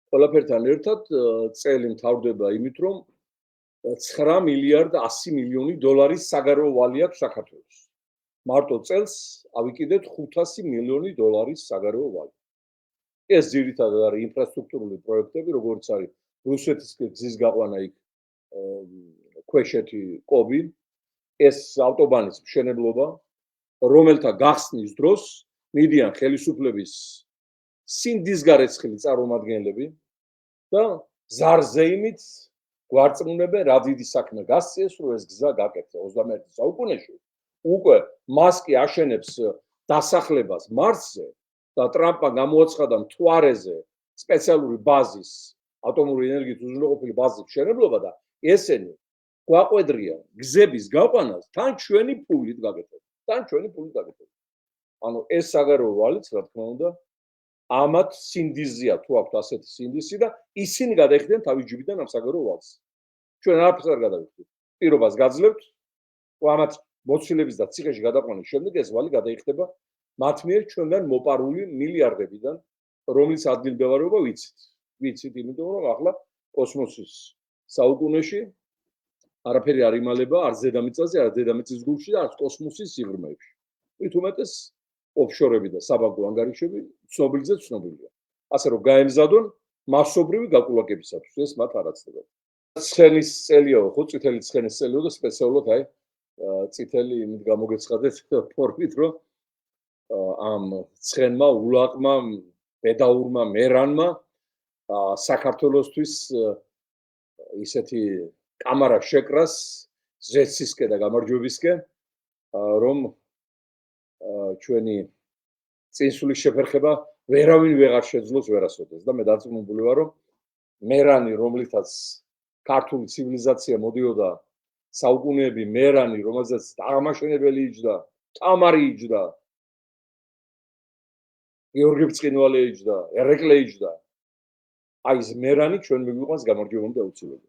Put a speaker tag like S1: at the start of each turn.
S1: ყველაფერთან ერთად წელი მთავრდება იმით, რომ 9 მილიარდ 100 მილიონი დოლარის საგარეო ვალი აქვს საქართველოს. მარტო წელს ავიკიდეთ 500 მილიონი დოლარის საგარეო ვალი. ეს ძირითადად არის ინფრასტრუქტურული პროექტები, როგორც არის რუსეთის გზის გაყვანა იქ ქვეშეთი კობი, ეს ავტობანის მშენებლობა, რომელთა გახსნის დროს მიდიან ხელისუფლების სინდისგარეცხილი წარმომადგენლები და ზარზეიმით გვარწმუნებენ, რა დიდი საქმე გასწიეს, რომ ეს გზა გაკეთდა 21 საუკუნეში. უკვე მასკი აშენებს დასახლებას მარსზე და ტრამპმა გამოაცხადა მთვარეზე სპეციალური ბაზის, ატომური ენერგიის უზრუნველყოფილი ბაზის მშენებლობა და ესენი გვაყვედრიან გზების გაყვანას თან ჩვენი ფულით გაკეთება. ანუ ეს საგარეო ვალიც, რა თქმა უნდა, ამათ სინდისზეა თუ აქვთ ასეთი სინდისი და ისინი გადაიხდიან თავის ჯიბიდან ამ საგარეო ვალს. ჩვენ არაფერს არ გადავიხდით. პირობას გაძლევთ, ამათ მოცილების და ციხეში გადაყვანის შემდეგ ეს ვალი გადაიხდება მათ მიერ ჩვენგან მოპარული მილიარდებიდან, რომლის ადგილმდებარეობა ვიცით, იმიტომ რომ ახლა კოსმოსის საუკუნეში არაფერი არ იმალება არ ზედამიწაზე, არ დედამიწის გულში და არც კოსმოსის სიღრმეებში. მით უმეტეს ოფშორები და საბაგო ანგარიშები ცნობილია. ასე რომ გაემზადონ მასობრივი გაკულაკებისათვის, ეს მათ არ აცდება. ცხენის წელიაო, ხო, წითელი ცხენის წელიაო და სპეციალურად აი წითელი იმით გამოგეცხადეთ ფორმით, რომ ამ ცხენმა, ულაყმა, ბედაურმა, მერანმა საქართველოსთვის ისეთი კამარა შეკრას ზეცისკენ და გამარჯვებისკენ, რომ ჩვენი წინსulis შეფერხება ვერავინ ვეღარ შეძლოს ვერასოდეს და მე დარწმუნებული ვარ, რომ მერანი, რომლითაც ქართული ცივილიზაცია მოდიოდა საუკუნეები, მერანი, რომელზეც აღმაშენებელი იჯდა, თამარი იჯდა, გიორგი ბრწყინვალე იჯდა, ერეკლე იჯდა. აი ეს მერანი ჩვენ მიგვიყვანს გამარჯვებამდე აუცილებლად.